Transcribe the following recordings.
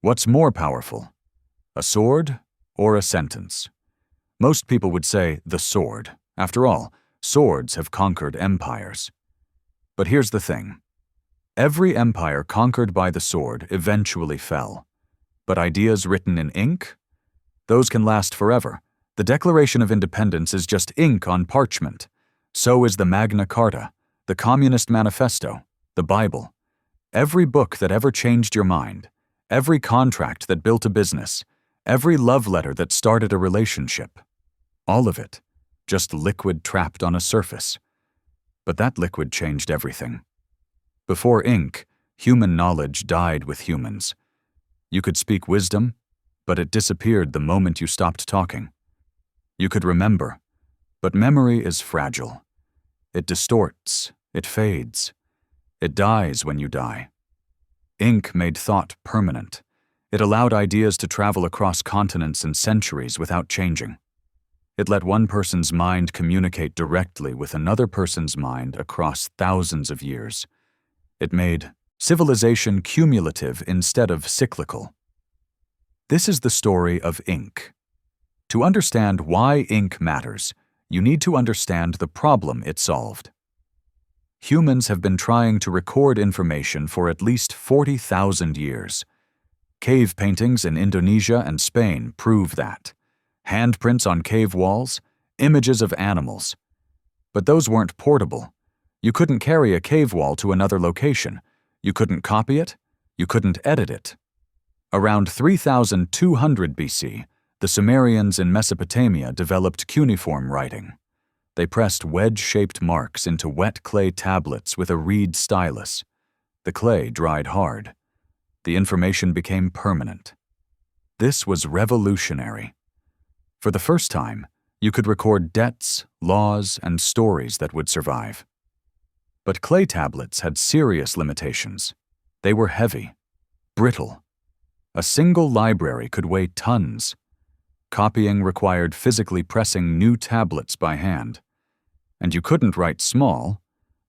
What's more powerful, a sword or a sentence? Most people would say the sword. After all, swords have conquered empires. But here's the thing. Every empire conquered by the sword eventually fell. But ideas written in ink? Those can last forever. The Declaration of Independence is just ink on parchment. So is the Magna Carta, the Communist Manifesto, the Bible. Every book that ever changed your mind, every contract that built a business, every love letter that started a relationship. All of it, just liquid trapped on a surface. But that liquid changed everything. Before ink, human knowledge died with humans. You could speak wisdom, but it disappeared the moment you stopped talking. You could remember, but memory is fragile. It distorts, it fades. It dies when you die. Ink made thought permanent. It allowed ideas to travel across continents and centuries without changing. It let one person's mind communicate directly with another person's mind across thousands of years. It made civilization cumulative instead of cyclical. This is the story of ink. To understand why ink matters, you need to understand the problem it solved. Humans have been trying to record information for at least 40,000 years. Cave paintings in Indonesia and Spain prove that. Handprints on cave walls, images of animals. But those weren't portable. You couldn't carry a cave wall to another location. You couldn't copy it. You couldn't edit it. Around 3200 BC, the Sumerians in Mesopotamia developed cuneiform writing. They pressed wedge-shaped marks into wet clay tablets with a reed stylus. The clay dried hard. The information became permanent. This was revolutionary. For the first time, you could record debts, laws, and stories that would survive. But clay tablets had serious limitations. They were heavy, brittle. A single library could weigh tons. Copying required physically pressing new tablets by hand. And you couldn't write small.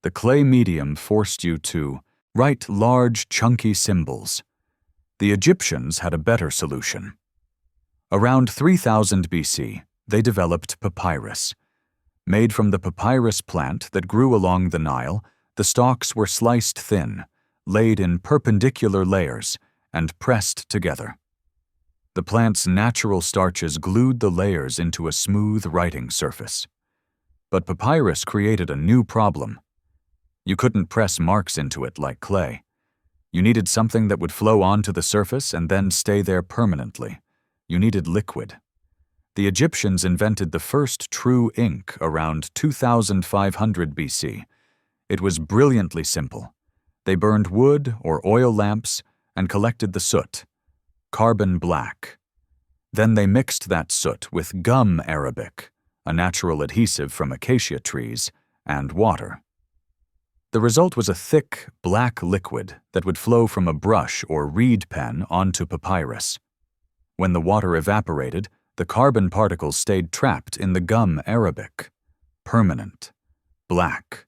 The clay medium forced you to write large, chunky symbols. The Egyptians had a better solution. Around 3000 BC, they developed papyrus. Made from the papyrus plant that grew along the Nile, the stalks were sliced thin, laid in perpendicular layers, and pressed together. The plant's natural starches glued the layers into a smooth writing surface. But papyrus created a new problem. You couldn't press marks into it like clay. You needed something that would flow onto the surface and then stay there permanently. You needed liquid. The Egyptians invented the first true ink around 2500 BC. It was brilliantly simple. They burned wood or oil lamps and collected the soot, carbon black. Then they mixed that soot with gum arabic, a natural adhesive from acacia trees, and water. The result was a thick, black liquid that would flow from a brush or reed pen onto papyrus. When the water evaporated, the carbon particles stayed trapped in the gum arabic. Permanent, black,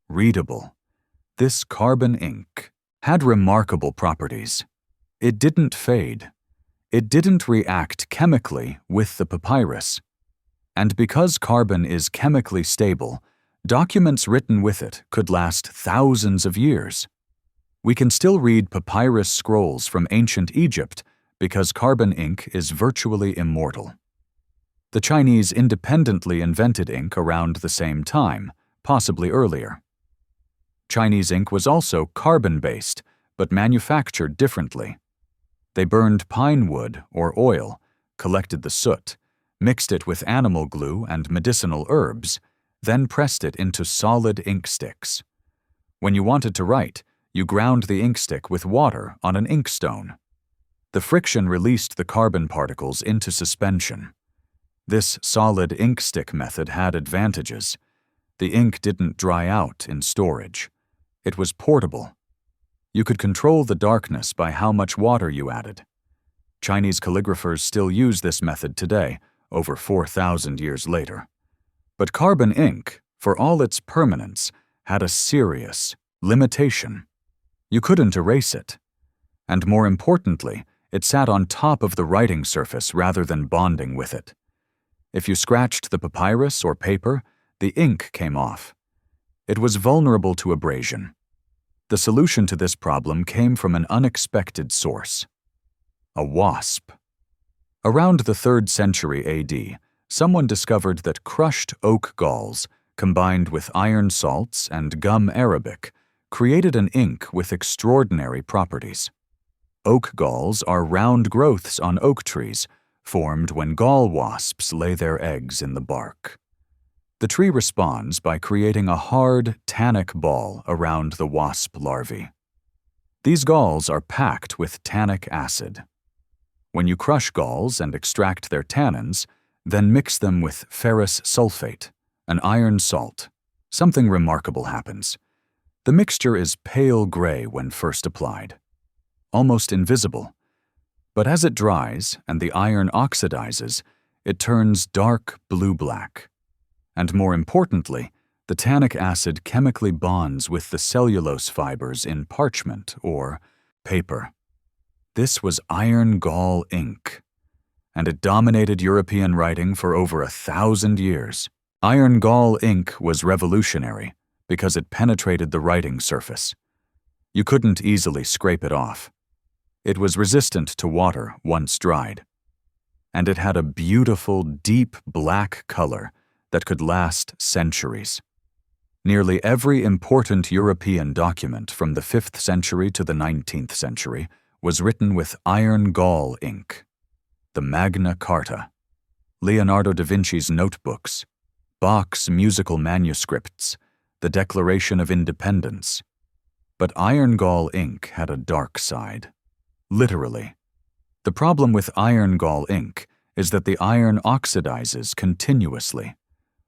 readable. This carbon ink had remarkable properties. It didn't fade. It didn't react chemically with the papyrus. And because carbon is chemically stable, documents written with it could last thousands of years. We can still read papyrus scrolls from ancient Egypt because carbon ink is virtually immortal. The Chinese independently invented ink around the same time, possibly earlier. Chinese ink was also carbon-based, but manufactured differently. They burned pine wood or oil, collected the soot, mixed it with animal glue and medicinal herbs, then pressed it into solid ink sticks. When you wanted to write, you ground the ink stick with water on an inkstone. The friction released the carbon particles into suspension. This solid ink stick method had advantages. The ink didn't dry out in storage. It was portable. You could control the darkness by how much water you added. Chinese calligraphers still use this method today, over 4,000 years later. But carbon ink, for all its permanence, had a serious limitation. You couldn't erase it. And more importantly, It sat on top of the writing surface rather than bonding with it. If you scratched the papyrus or paper, the ink came off. It was vulnerable to abrasion. The solution to this problem came from an unexpected source: a wasp. Around the 3rd century AD, someone discovered that crushed oak galls, combined with iron salts and gum arabic, created an ink with extraordinary properties. Oak galls are round growths on oak trees, formed when gall wasps lay their eggs in the bark. The tree responds by creating a hard, tannic ball around the wasp larvae. These galls are packed with tannic acid. When you crush galls and extract their tannins, then mix them with ferrous sulfate, an iron salt, something remarkable happens. The mixture is pale gray when first applied, almost invisible. But as it dries and the iron oxidizes, it turns dark blue-black. And more importantly, the tannic acid chemically bonds with the cellulose fibers in parchment or paper. This was iron gall ink, and it dominated European writing for over 1,000 years. Iron gall ink was revolutionary because it penetrated the writing surface. You couldn't easily scrape it off. It was resistant to water once dried. And it had a beautiful, deep black color that could last centuries. Nearly every important European document from the 5th century to the 19th century was written with iron gall ink. The Magna Carta, Leonardo da Vinci's notebooks, Bach's musical manuscripts, the Declaration of Independence. But iron gall ink had a dark side. Literally. The problem with iron gall ink is that the iron oxidizes continuously.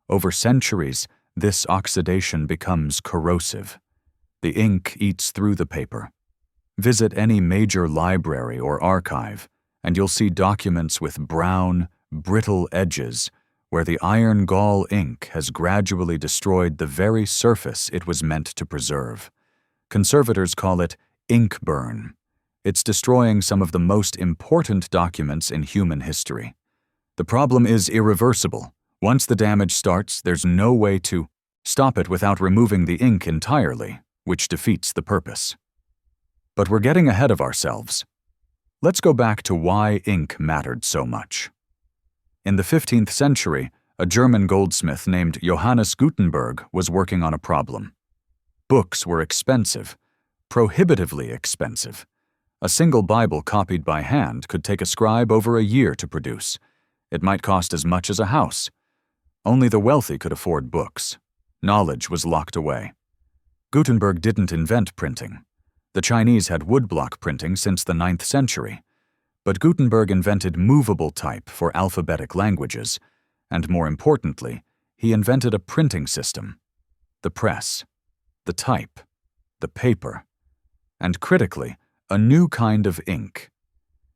Over centuries, this oxidation becomes corrosive. The ink eats through the paper. Visit any major library or archive, and you'll see documents with brown, brittle edges where the iron gall ink has gradually destroyed the very surface it was meant to preserve. Conservators call it ink burn. It's destroying some of the most important documents in human history. The problem is irreversible. Once the damage starts, there's no way to stop it without removing the ink entirely, which defeats the purpose. But we're getting ahead of ourselves. Let's go back to why ink mattered so much. In the 15th century, a German goldsmith named Johannes Gutenberg was working on a problem. Books were expensive, prohibitively expensive. A single Bible copied by hand could take a scribe over a year to produce. It might cost as much as a house. Only the wealthy could afford books. Knowledge was locked away. Gutenberg didn't invent printing. The Chinese had woodblock printing since the 9th century. But Gutenberg invented movable type for alphabetic languages, and more importantly, he invented a printing system: the press, the type, the paper, and critically, a new kind of ink.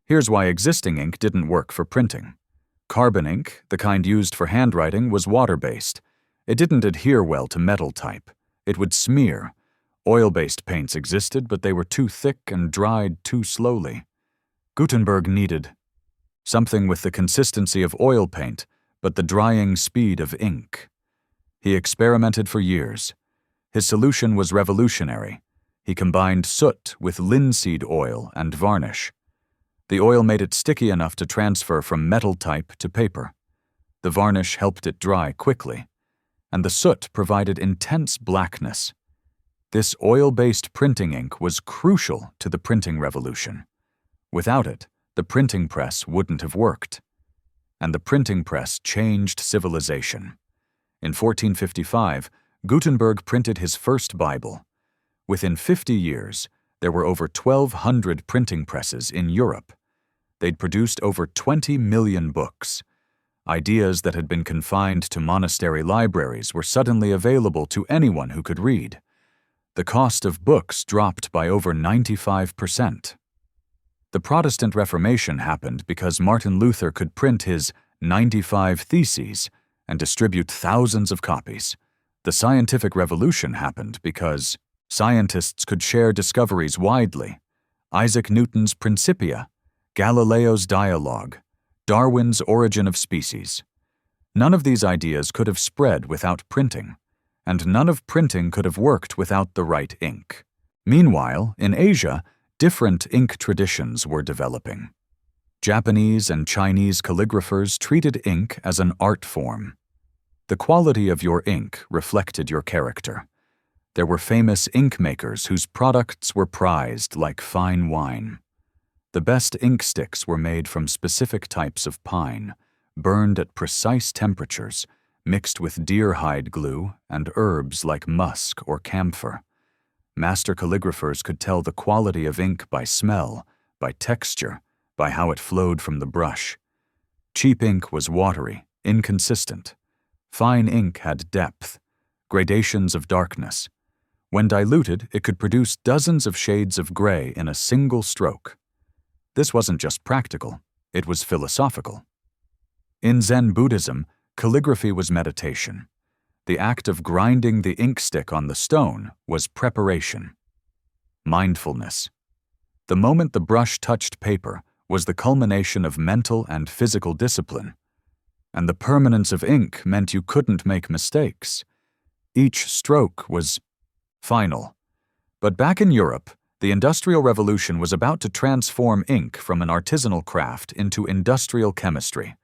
Here's why existing ink didn't work for printing. Carbon ink, the kind used for handwriting, was water-based. It didn't adhere well to metal type. It would smear. Oil-based paints existed, but they were too thick and dried too slowly. Gutenberg needed something with the consistency of oil paint, but the drying speed of ink. He experimented for years. His solution was revolutionary. He combined soot with linseed oil and varnish. The oil made it sticky enough to transfer from metal type to paper. The varnish helped it dry quickly, and the soot provided intense blackness. This oil-based printing ink was crucial to the printing revolution. Without it, the printing press wouldn't have worked. And the printing press changed civilization. In 1455, Gutenberg printed his first Bible. Within 50 years, there were over 1,200 printing presses in Europe. They'd produced over 20 million books. Ideas that had been confined to monastery libraries were suddenly available to anyone who could read. The cost of books dropped by over 95%. The Protestant Reformation happened because Martin Luther could print his 95 Theses and distribute thousands of copies. The scientific revolution happened because scientists could share discoveries widely. Isaac Newton's Principia Galileo's dialogue, Darwin's origin of species. None of these ideas could have spread without printing, and none of printing could have worked without the right ink. Meanwhile, in Asia, different ink traditions were developing. Japanese and Chinese calligraphers treated ink as an art form. The quality of your ink reflected your character. There were famous ink makers whose products were prized like fine wine. The best ink sticks were made from specific types of pine, burned at precise temperatures, mixed with deer hide glue and herbs like musk or camphor. Master calligraphers could tell the quality of ink by smell, by texture, by how it flowed from the brush. Cheap ink was watery, inconsistent. Fine ink had depth, gradations of darkness. When diluted, it could produce dozens of shades of gray in a single stroke. This wasn't just practical, it was philosophical. In Zen Buddhism, calligraphy was meditation. The act of grinding the ink stick on the stone was preparation. Mindfulness. The moment the brush touched paper was the culmination of mental and physical discipline. And the permanence of ink meant you couldn't make mistakes. Each stroke was final. But back in Europe, the Industrial Revolution was about to transform ink from an artisanal craft into industrial chemistry.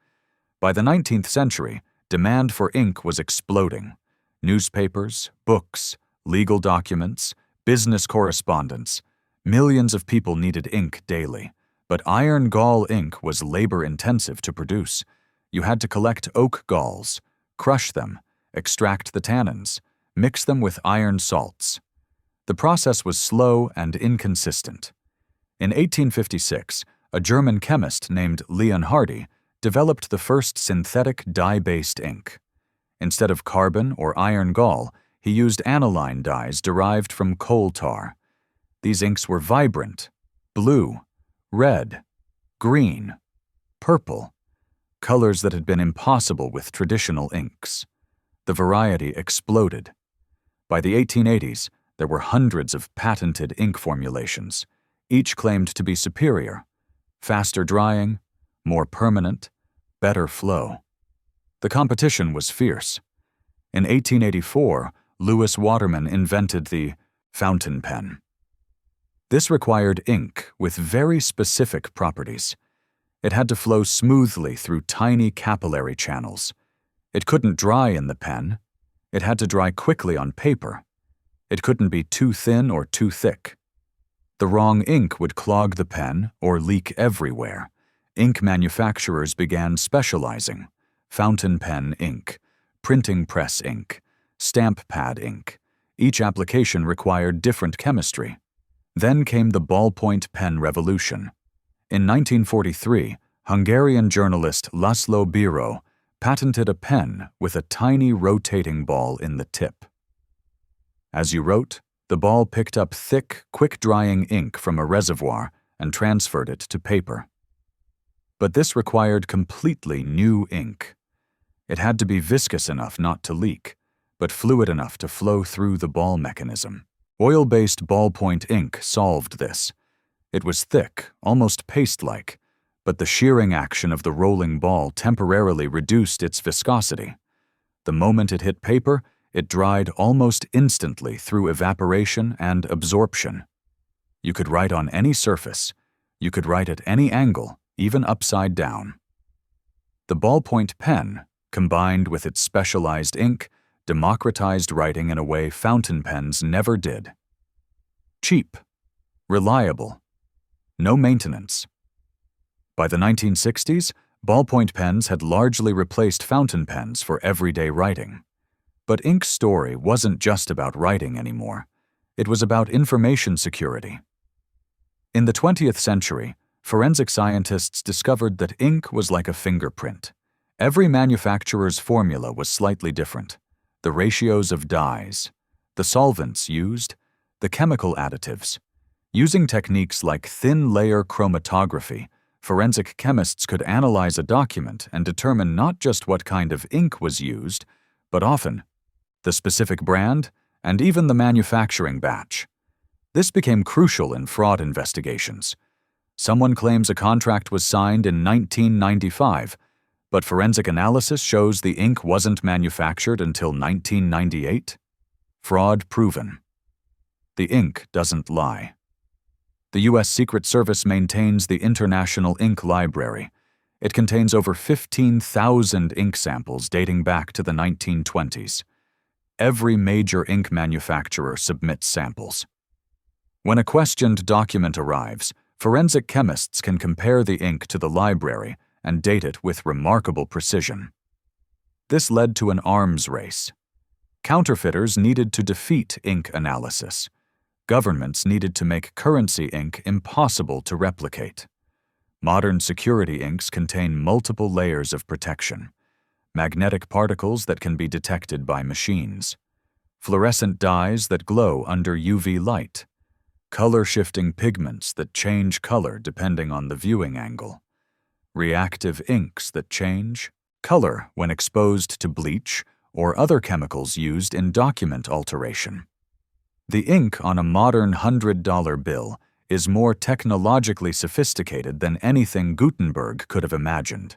By the 19th century, demand for ink was exploding. Newspapers, books, legal documents, business correspondence. Millions of people needed ink daily. But iron gall ink was labor-intensive to produce. You had to collect oak galls, crush them, extract the tannins, mix them with iron salts. The process was slow and inconsistent. In 1856, a German chemist named Leon Hardy developed the first synthetic dye-based ink. Instead of carbon or iron gall, he used aniline dyes derived from coal tar. These inks were vibrant, blue, red, green, purple, colors that had been impossible with traditional inks. The variety exploded. By the 1880s, there were hundreds of patented ink formulations. Each claimed to be superior, faster drying, more permanent, better flow. The competition was fierce. In 1884, Lewis Waterman invented the fountain pen. This required ink with very specific properties. It had to flow smoothly through tiny capillary channels. It couldn't dry in the pen. It had to dry quickly on paper. It couldn't be too thin or too thick. The wrong ink would clog the pen or leak everywhere. Ink manufacturers began specializing: fountain pen ink, printing press ink, stamp pad ink. Each application required different chemistry. Then came the ballpoint pen revolution. In 1943, Hungarian journalist Laszlo Biro patented a pen with a tiny rotating ball in the tip. As you wrote, the ball picked up thick, quick-drying ink from a reservoir and transferred it to paper. But this required completely new ink. It had to be viscous enough not to leak, but fluid enough to flow through the ball mechanism. Oil-based ballpoint ink solved this. It was thick, almost paste-like, but the shearing action of the rolling ball temporarily reduced its viscosity. The moment it hit paper, it dried almost instantly through evaporation and absorption. You could write on any surface. You could write at any angle, even upside down. The ballpoint pen, combined with its specialized ink, democratized writing in a way fountain pens never did. Cheap, reliable, no maintenance. By the 1960s, ballpoint pens had largely replaced fountain pens for everyday writing. But ink's story wasn't just about writing anymore. It was about information security. In the 20th century, forensic scientists discovered that ink was like a fingerprint. Every manufacturer's formula was slightly different. The ratios of dyes, the solvents used, the chemical additives. Using techniques like thin-layer chromatography, forensic chemists could analyze a document and determine not just what kind of ink was used, but often the specific brand and even the manufacturing batch. This became crucial in fraud investigations. Someone claims a contract was signed in 1995, but forensic analysis shows the ink wasn't manufactured until 1998. Fraud proven. The ink doesn't lie. The U.S. Secret Service maintains the International Ink Library. It contains over 15,000 ink samples dating back to the 1920s. Every major ink manufacturer submits samples. When a questioned document arrives, forensic chemists can compare the ink to the library and date it with remarkable precision. This led to an arms race. Counterfeiters needed to defeat ink analysis. Governments needed to make currency ink impossible to replicate. Modern security inks contain multiple layers of protection. Magnetic particles that can be detected by machines. Fluorescent dyes that glow under UV light. Color-shifting pigments that change color depending on the viewing angle. Reactive inks that change color when exposed to bleach or other chemicals used in document alteration. The ink on a modern $100 bill is more technologically sophisticated than anything Gutenberg could have imagined.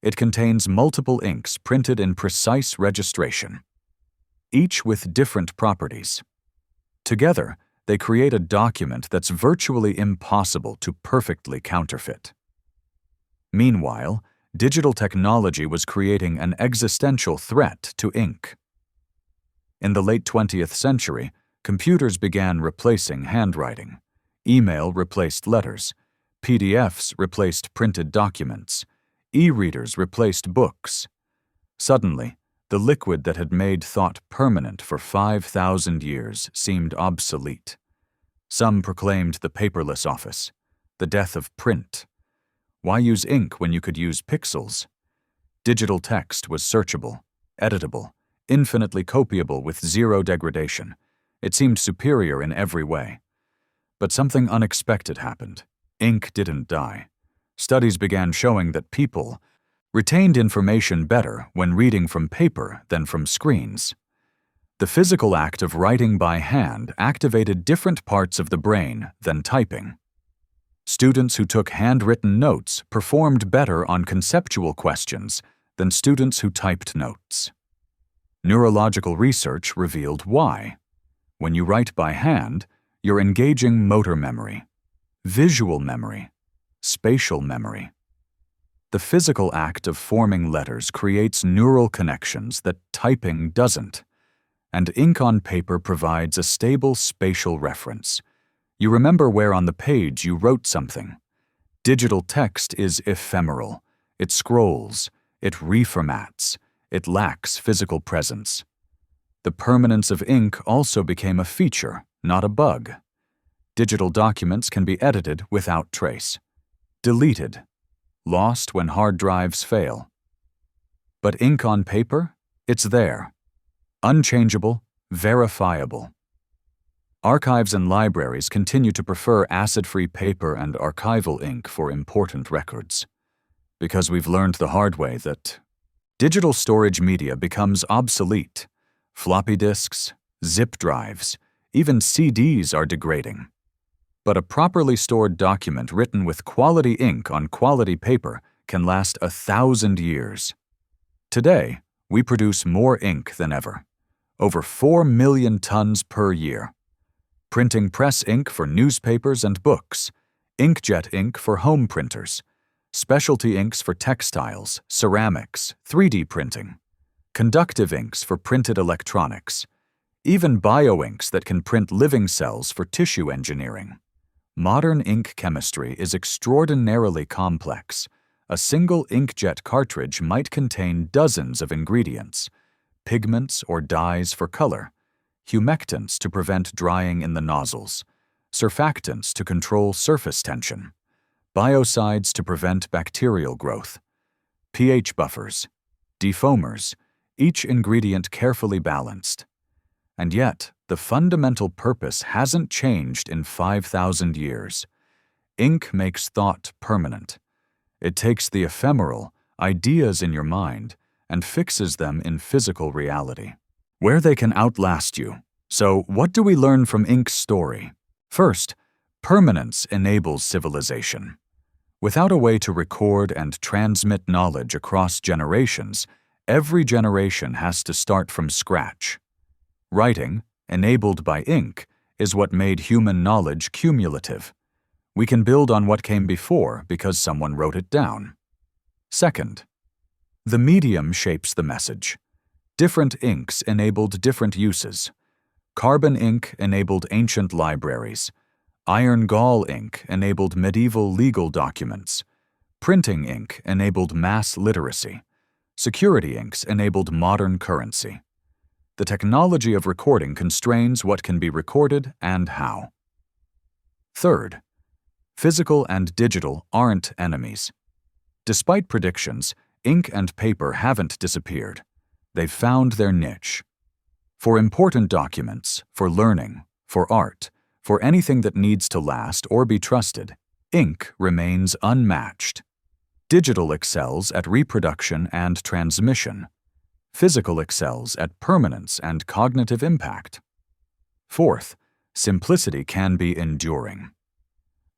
It contains multiple inks printed in precise registration, each with different properties. Together, they create a document that's virtually impossible to perfectly counterfeit. Meanwhile, digital technology was creating an existential threat to ink. In the late 20th century, computers began replacing handwriting. Email replaced letters. PDFs replaced printed documents. E-readers replaced books. Suddenly, the liquid that had made thought permanent for 5,000 years seemed obsolete. Some proclaimed the paperless office, the death of print. Why use ink when you could use pixels? Digital text was searchable, editable, infinitely copyable with zero degradation. It seemed superior in every way. But something unexpected happened. Ink didn't die. Studies began showing that people retained information better when reading from paper than from screens. The physical act of writing by hand activated different parts of the brain than typing. Students who took handwritten notes performed better on conceptual questions than students who typed notes. Neurological research revealed why. When you write by hand, you're engaging motor memory, visual memory, spatial memory. The physical act of forming letters creates neural connections that typing doesn't, and ink on paper provides a stable spatial reference. You remember where on the page you wrote something. Digital text is ephemeral. It scrolls, it reformats, it lacks physical presence. The permanence of ink also became a feature, not a bug. Digital documents can be edited without trace, deleted, lost when hard drives fail. But ink on paper? It's there. Unchangeable, verifiable. Archives and libraries continue to prefer acid-free paper and archival ink for important records. Because we've learned the hard way that digital storage media becomes obsolete. Floppy disks, zip drives, even CDs are degrading. But a properly stored document written with quality ink on quality paper can last 1,000 years. Today, we produce more ink than ever. Over 4 million tons per year. Printing press ink for newspapers and books, inkjet ink for home printers, specialty inks for textiles, ceramics, 3D printing, conductive inks for printed electronics, even bioinks that can print living cells for tissue engineering. Modern ink chemistry is extraordinarily complex. A single inkjet cartridge might contain dozens of ingredients, pigments or dyes for color, humectants to prevent drying in the nozzles, surfactants to control surface tension, biocides to prevent bacterial growth, pH buffers, defoamers, each ingredient carefully balanced. And yet, the fundamental purpose hasn't changed in 5,000 years. Ink makes thought permanent. It takes the ephemeral, ideas in your mind, and fixes them in physical reality, where they can outlast you. So, what do we learn from ink's story? First, Permanence enables civilization. Without a way to record and transmit knowledge across generations, every generation has to start from scratch. Writing, enabled by ink, is what made human knowledge cumulative. We can build on what came before because someone wrote it down. Second, the medium shapes the message. Different inks enabled different uses. Carbon ink enabled ancient libraries. Iron gall ink enabled medieval legal documents. Printing ink enabled mass literacy. Security inks enabled modern currency. The technology of recording constrains what can be recorded and how. Third, physical and digital aren't enemies. Despite predictions, ink and paper haven't disappeared. They've found their niche. For important documents, for learning, for art, for anything that needs to last or be trusted, ink remains unmatched. Digital excels at reproduction and transmission. Physical excels at permanence and cognitive impact. Fourth, simplicity can be enduring.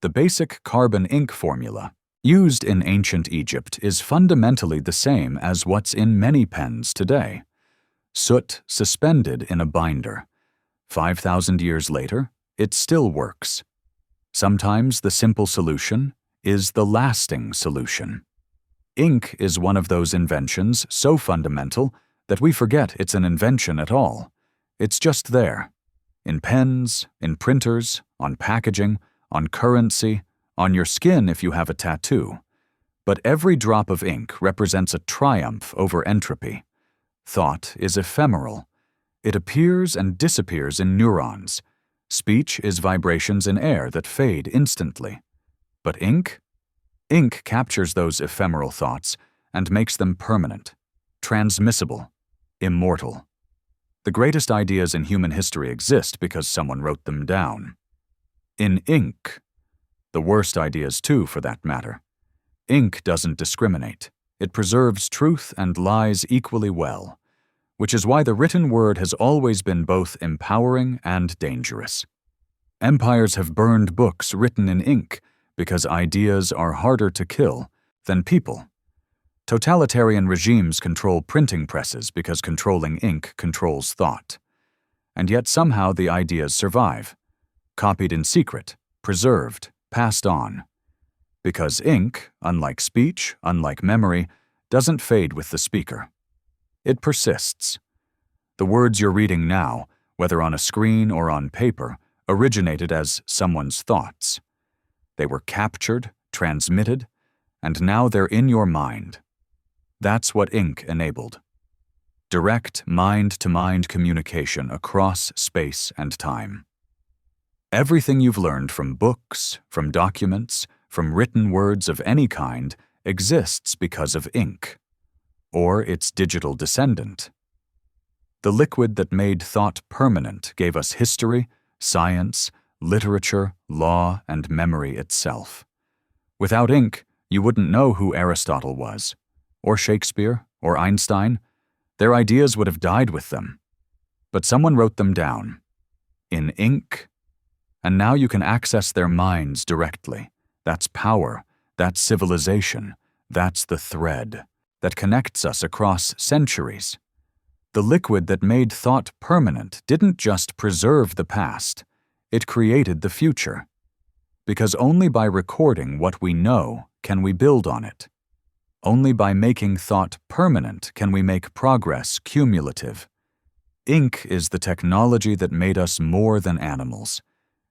The basic carbon ink formula, used in ancient Egypt, is fundamentally the same as what's in many pens today. Soot suspended in a binder. 5,000 years later, it still works. Sometimes the simple solution is the lasting solution. Ink is one of those inventions so fundamental that we forget it's an invention at all. It's just there. In pens, in printers, on packaging, on currency, on your skin if you have a tattoo. But every drop of ink represents a triumph over entropy. Thought is ephemeral. It appears and disappears in neurons. Speech is vibrations in air that fade instantly. But ink? Ink captures those ephemeral thoughts and makes them permanent, transmissible, immortal. The greatest ideas in human history exist because someone wrote them down. In ink. The worst ideas too, for that matter. Ink doesn't discriminate. It preserves truth and lies equally well, which is why the written word has always been both empowering and dangerous. Empires have burned books written in ink because ideas are harder to kill than people. Totalitarian regimes control printing presses because controlling ink controls thought. And yet somehow the ideas survive, copied in secret, preserved, passed on. Because ink, unlike speech, unlike memory, doesn't fade with the speaker. It persists. The words you're reading now, whether on a screen or on paper, originated as someone's thoughts. They were captured, transmitted, and now they're in your mind. That's what ink enabled. Direct mind-to-mind communication across space and time. Everything you've learned from books, from documents, from written words of any kind exists because of ink, or its digital descendant. The liquid that made thought permanent gave us history, science, literature, law, and memory itself. Without ink, you wouldn't know who Aristotle was, or Shakespeare, or Einstein. Their ideas would have died with them. But someone wrote them down. In ink. And now you can access their minds directly. That's power. That's civilization. That's the thread that connects us across centuries. The liquid that made thought permanent didn't just preserve the past. It created the future. Because only by recording what we know can we build on it. Only by making thought permanent can we make progress cumulative. Ink is the technology that made us more than animals.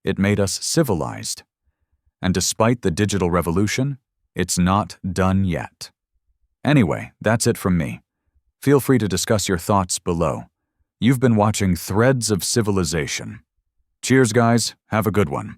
It made us civilized. And despite the digital revolution, it's not done yet. Anyway, that's it from me. Feel free to discuss your thoughts below. You've been watching Threads of Civilization. Cheers, guys. Have a good one.